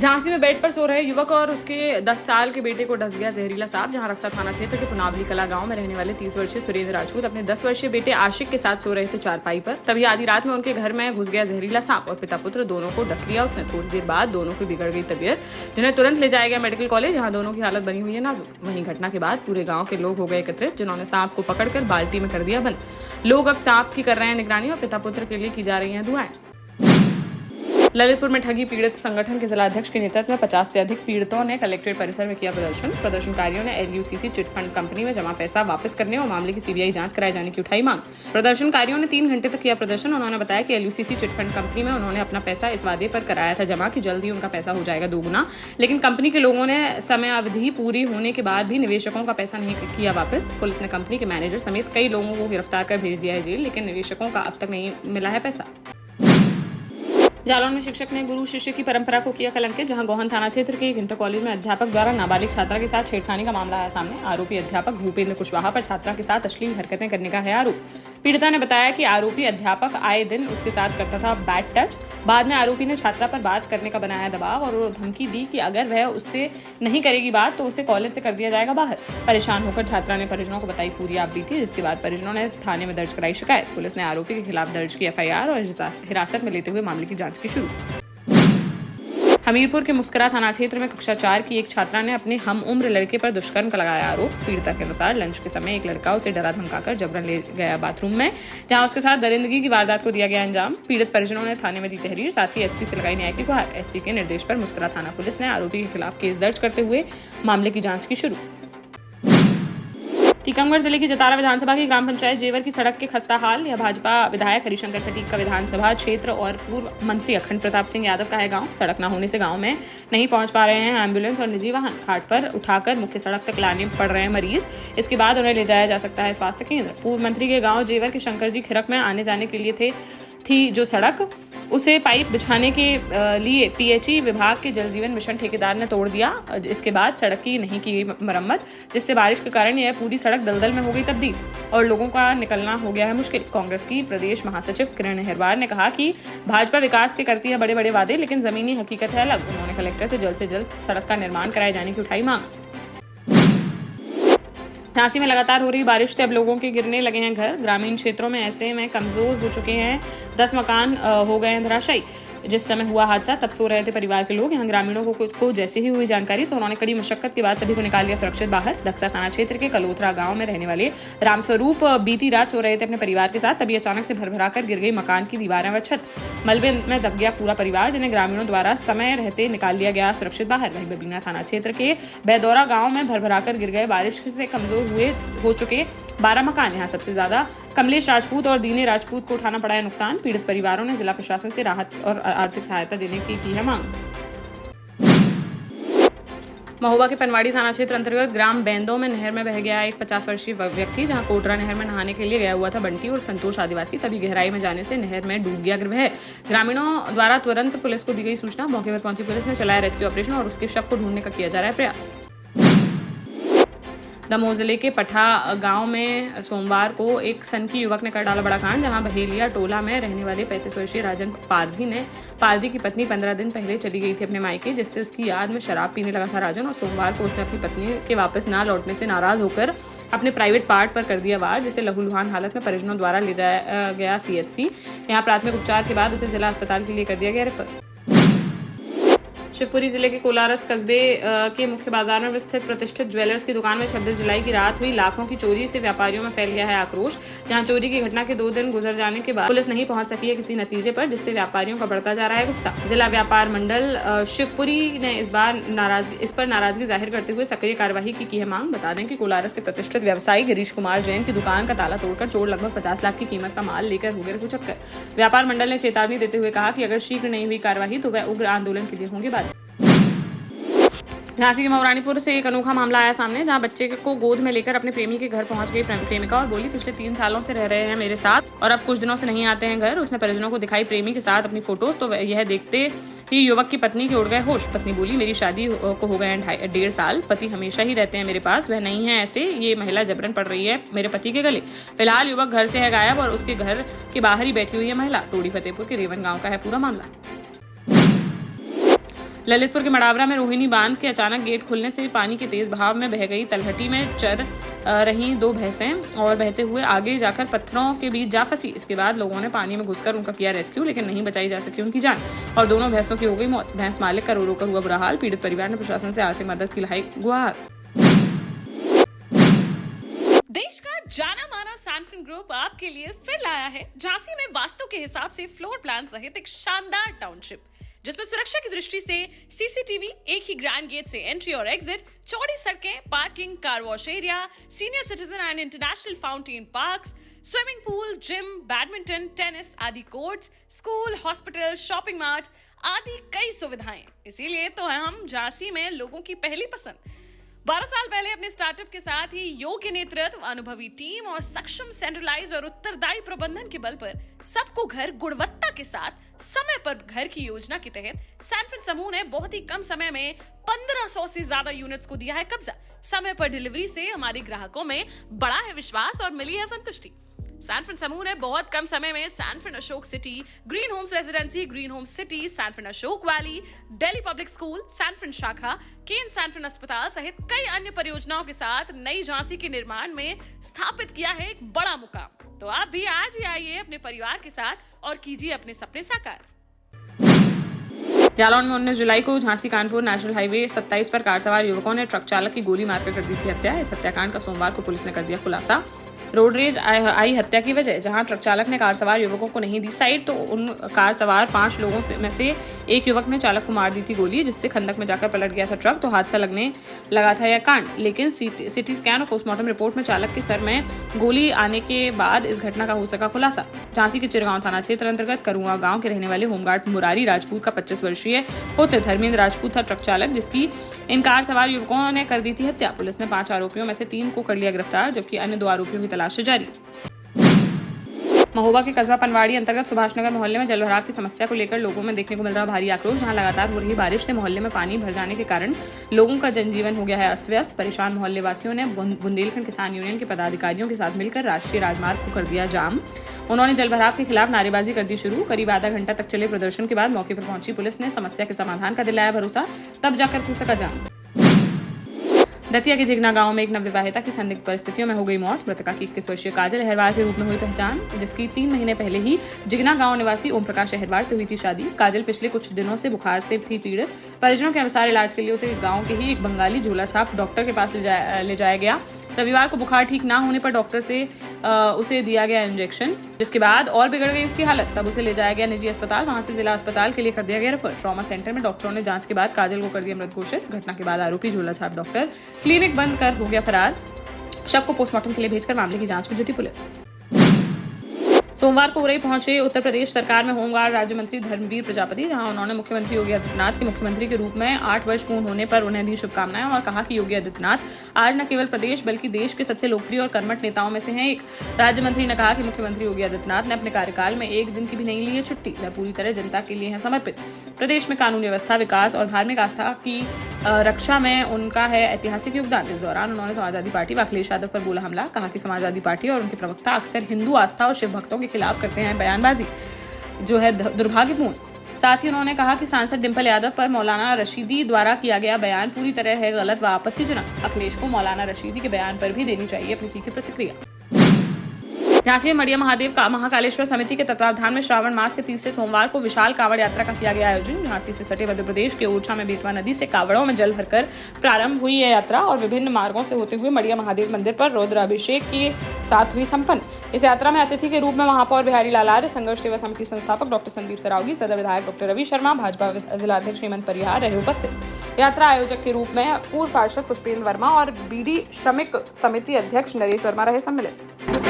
झांसी में बेड पर सो रहे युवक और उसके 10 साल के बेटे को डस गया जहरीला सांप। जहां रक्सा थाना क्षेत्र के पुनावली कला गांव में रहने वाले 30 वर्षीय सुरेंद्र राजपूत अपने 10 वर्षीय बेटे आशिक के साथ सो रहे थे चारपाई पर। तभी आधी रात में उनके घर में घुस गया जहरीला सांप और पिता पुत्र दोनों को डस लिया उसने। थोड़ी देर बाद दोनों की बिगड़ गई तबीयत, जिन्हें तुरंत ले जाया गया मेडिकल कॉलेज, जहाँ दोनों की हालत बनी हुई है नाजुक। वहीं घटना के बाद पूरे गाँव के लोग हो गए एकत्रित, जिन्होंने सांप को पकड़कर बाल्टी में कर दिया बंद। लोग अब सांप की कर रहे हैं निगरानी और पिता पुत्र के लिए की जा रही है दुआएं। ललितपुर में ठगी पीड़ित संगठन के जिलाध्यक्ष के नेतृत्व में 50 से अधिक पीड़ितों ने कलेक्ट्रेट परिसर में किया प्रदर्शन। प्रदर्शनकारियों ने LUCC चिटफंड कंपनी में जमा पैसा वापस करने और मामले की CBI जांच कराए जाने की उठाई मांग। प्रदर्शनकारियों ने 3 घंटे तक किया प्रदर्शन। उन्होंने बताया कि LUCC चिटफंड कंपनी में उन्होंने अपना पैसा इस वादे पर कराया था जमा कि जल्द ही उनका पैसा हो जाएगा दोगुना, लेकिन कंपनी के लोगों ने समय अवधि पूरी होने के बाद भी निवेशकों का पैसा नहीं किया वापस। पुलिस ने कंपनी के मैनेजर समेत कई लोगों को गिरफ्तार कर भेज दिया है जेल, लेकिन निवेशकों का अब तक नहीं मिला है पैसा। जालौन में शिक्षक ने गुरु शिष्य की परंपरा को किया कलंकित। जहां गोहन थाना क्षेत्र के एक इंटर कॉलेज में अध्यापक द्वारा नाबालिग छात्रा के साथ छेड़खानी का मामला आया सामने। आरोपी अध्यापक भूपेंद्र कुशवाहा पर छात्रा के साथ अश्लील हरकतें करने का है आरोप। पीड़िता ने बताया कि आरोपी अध्यापक आए दिन उसके साथ करता था बैड टच। बाद में आरोपी ने छात्रा पर बात करने का बनाया दबाव और धमकी दी कि अगर वह उससे नहीं करेगी बात तो उसे कॉलेज से कर दिया जाएगा बाहर। परेशान होकर छात्रा ने परिजनों को बताई पूरी आप बीती, जिसके बाद परिजनों ने थाने में दर्ज कराई शिकायत। पुलिस ने आरोपी के खिलाफ दर्ज की FIR और हिरासत में लेते हुए मामले की जांच की शुरू। हमीरपुर के मुस्करा थाना क्षेत्र में कक्षा 4 की एक छात्रा ने अपने हम उम्र लड़के पर दुष्कर्म का लगाया आरोप। पीड़िता के अनुसार लंच के समय एक लड़का उसे डरा धमकाकर जबरन ले गया बाथरूम में, जहां उसके साथ दरिंदगी की वारदात को दिया गया अंजाम। पीड़ित परिजनों ने थाने में दी तहरीर, साथ ही SP से लगाई न्याय की गुहार। SP के निर्देश पर मुस्करा थाना पुलिस ने आरोपी के खिलाफ केस दर्ज करते हुए मामले की जाँच की शुरू। टीकमगढ़ जिले की जतारा विधानसभा की ग्राम पंचायत जेवर की सड़क के खस्ता हाल। यह भाजपा विधायक हरिशंकर खटीक का विधानसभा क्षेत्र और पूर्व मंत्री अखंड प्रताप सिंह यादव का है गांव। सड़क न होने से गांव में नहीं पहुंच पा रहे हैं एम्बुलेंस और निजी वाहन। खाट पर उठाकर मुख्य सड़क तक लाने पड़ रहे हैं मरीज। इसके बाद उन्हें ले जाया जा सकता है स्वास्थ्य केंद्र। पूर्व मंत्री के गाँव जेवर के शंकर जी खिरक में आने जाने के लिए थी जो सड़क, उसे पाइप बिछाने के लिए PHE विभाग के जल जीवन मिशन ठेकेदार ने तोड़ दिया। इसके बाद सड़क की नहीं की मरम्मत, जिससे बारिश के कारण यह पूरी सड़क दलदल में हो गई तब्दील और लोगों का निकलना हो गया है मुश्किल। कांग्रेस की प्रदेश महासचिव किरण हेरवार ने कहा कि भाजपा विकास के करती है बड़े बड़े वादे, लेकिन जमीनी हकीकत है अलग। उन्होंने कलेक्टर से जल्द सड़क का निर्माण कराए जाने की उठाई मांग। झांसी में लगातार हो रही बारिश से अब लोगों के गिरने लगे हैं घर। ग्रामीण क्षेत्रों में ऐसे में कमजोर हो चुके हैं, 10 मकान हो गए हैं धराशायी। जिस समय हुआ हादसा तब सो रहे थे परिवार के लोग। यहाँ ग्रामीणों को जैसे ही हुई जानकारी तो उन्होंने कड़ी मशक्कत के बाद सभी को निकाल लिया सुरक्षित बाहर। रक्सा थाना क्षेत्र के कलोथरा गांव में रहने वाले रामस्वरूप बीती रात सो रहे थे अपने परिवार के साथ, तभी अचानक से भरभरा कर गिर गई मकान की दीवारें व छत। मलबे में दब गया पूरा परिवार, जिन्हें ग्रामीणों द्वारा समय रहते निकाल लिया गया सुरक्षित बाहर। वहीं बबीना थाना क्षेत्र के बैदौरा गाँव में भरभरा कर गिर गए बारिश से कमजोर हो चुके 12 मकान। यहाँ सबसे ज्यादा कमलेश राजपूत और दीने राजपूत को उठाना पड़ा है नुकसान। पीड़ित परिवारों ने जिला प्रशासन से राहत और आर्थिक सहायता देने की है मांग। महोबा के पनवाड़ी थाना क्षेत्र अंतर्गत ग्राम बेंदो में नहर में बह गया एक 50 वर्षीय व्यक्ति। जहां कोटरा नहर में नहाने के लिए गया हुआ था बंटी और संतोष आदिवासी, तभी गहराई में जाने से नहर में डूब गया वह। ग्रामीणों द्वारा तुरंत पुलिस को दी गई सूचना। मौके पर पहुंची पुलिस ने चलाया रेस्क्यू ऑपरेशन और उसके शव को ढूंढने का किया जा रहा है प्रयास। दमोह जिले के पठा गांव में सोमवार को एक सनकी युवक ने कर डाला बड़ा कांड। जहां बहेलिया टोला में रहने वाले 35 वर्षीय राजन पारधी की पत्नी 15 दिन पहले चली गई थी अपने मायके, जिससे उसकी याद में शराब पीने लगा था राजन। और सोमवार को उसने अपनी पत्नी के वापस ना लौटने से नाराज होकर अपने प्राइवेट पार्ट पर कर दिया वार, जिसे लहूलुहान हालत में परिजनों द्वारा ले जाया गया CHC। यहाँ प्राथमिक उपचार के बाद उसे जिला अस्पताल के लिए कर दिया गया रेफर। शिवपुरी जिले के कोलारस कस्बे के मुख्य बाजार में स्थित प्रतिष्ठित ज्वेलर्स की दुकान में 26 जुलाई की रात हुई लाखों की चोरी से व्यापारियों में फैल गया है आक्रोश। जहां चोरी की घटना के 2 दिन गुजर जाने के बाद पुलिस नहीं पहुंच सकी है किसी नतीजे पर, जिससे व्यापारियों का बढ़ता जा रहा है गुस्सा। जिला व्यापार मंडल शिवपुरी ने इस पर नाराजगी जाहिर करते हुए सक्रिय कार्यवाही की है मांग। बता दें कि कोलारस के प्रतिष्ठित व्यवसायी गिरीश कुमार जैन की दुकान का ताला तोड़कर चोर लगभग 50 लाख की कीमत का माल लेकर हो गए कुचक्कर। व्यापार मंडल ने चेतावनी देते हुए कहा कि अगर शीघ्र नहीं हुई कार्यवाही तो वह उग्र आंदोलन के लिए होंगे बाध्य। झांसी के मौरानीपुर से एक अनोखा मामला आया सामने, जहां बच्चे को गोद में लेकर अपने प्रेमी के घर पहुंच गई प्रेमिका और बोली पिछले 3 सालों से रह रहे हैं मेरे साथ और अब कुछ दिनों से नहीं आते हैं घर। उसने परिजनों को दिखाई प्रेमी के साथ अपनी फोटोज, तो यह देखते ही युवक की पत्नी के उड़ गए होश। पत्नी बोली मेरी शादी को हो गए 1.5 साल, पति हमेशा ही रहते हैं मेरे पास, वह नहीं है ऐसे, ये महिला जबरन पड़ रही है मेरे पति के गले। फिलहाल युवक घर से है गायब और उसके घर के बाहर ही बैठी हुई है महिला। टोड़ी फतेहपुर के रेवन गाँव का है पूरा मामला। ललितपुर के मडावरा में रोहिणी बांध के अचानक गेट खुलने से पानी के तेज बहाव में बह गई। तलहटी में चर रही 2 भैंसें और बहते हुए आगे जाकर पत्थरों के बीच जा फंसी। इसके बाद लोगों ने पानी में घुसकर उनका किया रेस्क्यू, लेकिन नहीं बचाई जा सकी उनकी जान और दोनों भैंसों की हो गई मौत। भैंस मालिक का रो रो कर हुआ बुरा हाल। पीड़ित परिवार ने प्रशासन से आर्थिक मदद की लाई गुहार। देश का जाना माना सैनफिन ग्रुप आपके लिए फिर लाया है झांसी में वास्तु के हिसाब से फ्लोर प्लान सहित एक शानदार टाउनशिप, जिसमें सुरक्षा की दृष्टि से सीसीटीवी, एक ही ग्रैंड गेट से एंट्री और एग्जिट, चौड़ी सड़कें, parking, car wash area, senior citizen and international fountain parks, swimming pool, gym, badminton, tennis आदि courts, school, hospital, shopping mart आदि कई सुविधाएं। इसीलिए तो हम झांसी में लोगों की पहली पसंद। 12 साल पहले अपने स्टार्टअप के साथ ही योग्य नेतृत्व, अनुभवी टीम और सक्षम सेंट्रलाइज और उत्तरदायी प्रबंधन के बल पर सबको घर गुणवत्ता के साथ समय पर घर की योजना के तहत सैनफिन समूह ने बहुत ही कम समय में 1500 से ज्यादा यूनिट्स को दिया है कब्जा। समय पर डिलीवरी से हमारे ग्राहकों में बढ़ा है विश्वास और मिली है संतुष्टि। सैनफिन समूह ने बहुत कम समय में Sanfin Ashok city, green homes residency, green homes city, Sanfin Ashok valley, Delhi public school, Sanfin शाखा, केन सैनफिन अस्पताल सहित कई अन्य परियोजनाओं के साथ नई झांसी के निर्माण में स्थापित किया है एक बड़ा मुकाम। तो आप भी आज ही आइए अपने परिवार के साथ और कीजिए अपने सपने साकार। जालौन में 19 जुलाई को झांसी कानपुर नेशनल हाईवे 27 पर कार सवार युवकों ने ट्रक चालक की गोली मारकर कर दी थी हत्या। इस हत्याकांड का सोमवार को पुलिस ने कर दिया खुलासा। रोड रेज आई हत्या की वजह, जहां ट्रक चालक ने कार सवार युवकों को नहीं दी साइड, तो उन कार सवार 5 लोगों में से एक युवक ने चालक को मार दी थी गोली, जिससे खंडक में जाकर पलट गया था ट्रक। तो हादसा लगने लगा था यह कांड, लेकिन सिटी स्कैन और पोस्टमार्टम रिपोर्ट में चालक के सर में गोली आने के बाद इस घटना का हो सका खुलासा। झांसी के चिरगांव थाना क्षेत्र अंतर्गत करुआ गांव के रहने वाले होमगार्ड मुरारी राजपूत का 25 वर्षीय पुत्र धर्मेंद्र राजपूत था ट्रक चालक, जिसकी इन कार सवार युवकों ने कर दी थी हत्या। पुलिस ने 5 आरोपियों में से 3 को कर लिया गिरफ्तार, जबकि अन्य 2 आरोपियों की तलाश जारी। महोबा के कस्बा पनवाड़ी अंतर्गत सुभाष नगर मोहल्ले में जलभराव की समस्या को लेकर लोगों में देखने को मिल रहा भारी आक्रोश। जहां लगातार हो रही बारिश से मोहल्ले में पानी भर जाने के कारण लोगों का जनजीवन हो गया है अस्त व्यस्त। परेशान मोहल्ले वासियों ने बुंदेलखंड किसान यूनियन के पदाधिकारियों के साथ मिलकर राष्ट्रीय राजमार्ग को कर दिया जाम। उन्होंने जलभराव के खिलाफ नारेबाजी कर दी शुरू। करीब आधा घंटा तक चले प्रदर्शन के बाद मौके पर पहुंची पुलिस ने समस्या के समाधान का दिलाया भरोसा, तब जाकर खुल सका जाम। दतिया के जिगना गांव में एक नवविवाहिता की संदिग्ध परिस्थितियों में हो गई मौत। मृतका की 21 वर्षीय काजल अहरवार के रूप में हुई पहचान, जिसकी 3 महीने पहले ही जिगना गांव निवासी ओम प्रकाश अहरवार से हुई थी शादी। काजल पिछले कुछ दिनों से बुखार से थी पीड़ित। परिजनों के अनुसार इलाज के लिए उसे गाँव के ही एक बंगाली झोला छाप डॉक्टर के पास ले जाया गया। रविवार को बुखार ठीक ना होने पर डॉक्टर से उसे दिया गया इंजेक्शन, जिसके बाद और बिगड़ गई उसकी हालत। तब उसे ले जाया गया निजी अस्पताल, वहां से जिला अस्पताल के लिए कर दिया गया रेफर। ट्रॉमा सेंटर में डॉक्टरों ने जांच के बाद काजल को कर दिया मृत घोषित। घटना के बाद आरोपी झोला छाप डॉक्टर क्लिनिक बंद कर हो गया फरार। शव को पोस्टमार्टम के लिए भेजकर मामले की जांच में जुटी पुलिस। सोमवार को उरई पहुंचे उत्तर प्रदेश सरकार में होमगार्ड राज्य मंत्री धर्मवीर प्रजापति, जहां उन्होंने मुख्यमंत्री योगी आदित्यनाथ के मुख्यमंत्री के रूप में 8 वर्ष पूर्ण होने पर उन्हें दी शुभकामनाएं और कहा कि योगी आदित्यनाथ आज न केवल प्रदेश बल्कि देश के सबसे लोकप्रिय और कर्मठ नेताओं में से हैं एक। राज्य मंत्री ने कहा कि मुख्यमंत्री योगी आदित्यनाथ ने अपने कार्यकाल में एक दिन की भी नहीं ली है छुट्टी। वह पूरी तरह जनता के लिए है समर्पित। प्रदेश में कानून व्यवस्था, विकास और धार्मिक आस्था की रक्षा में उनका है ऐतिहासिक योगदान। इस दौरान उन्होंने समाजवादी पार्टी व अखिलेश यादव पर बोला हमला। कहा कि समाजवादी पार्टी और उनके प्रवक्ता अक्सर हिंदू आस्था और शिव भक्तों के खिलाफ करते हैं बयानबाजी, जो है दुर्भाग्यपूर्ण। साथ ही उन्होंने कहा कि सांसद डिंपल यादव पर मौलाना रशीदी द्वारा किया गया बयान पूरी तरह है गलत व आपत्तिजनक। अखिलेश को मौलाना रशीदी के बयान पर भी देनी चाहिए अपनी तीखी प्रतिक्रिया। झांसी में मड़िया महादेव का महाकालेश्वर समिति के तत्वावधान में श्रावण मास के तीसरे सोमवार को विशाल कांवड़ यात्रा का किया गया आयोजन। झांसी से सटे मध्य प्रदेश के ओरछा में बेतवा नदी से कांवड़ों में जल भरकर प्रारंभ हुई यह यात्रा और विभिन्न मार्गों से होते हुए मड़िया महादेव मंदिर पर रुद्राभिषेक के साथ हुई संपन्न। इस यात्रा में अतिथि के रूप में महापौर बिहारी लाल आर्य, संघर्ष सेवा समिति संस्थापक डॉक्टर संदीप सरावगी, सदर विधायक डॉक्टर रवि शर्मा, भाजपा जिलाध्यक्ष हेमंत परिहार रहे उपस्थित। यात्रा आयोजक के रूप में पूर्व पार्षद पुष्पेंद्र वर्मा और बीडी श्रमिक समिति अध्यक्ष नरेश वर्मा रहे सम्मिलित।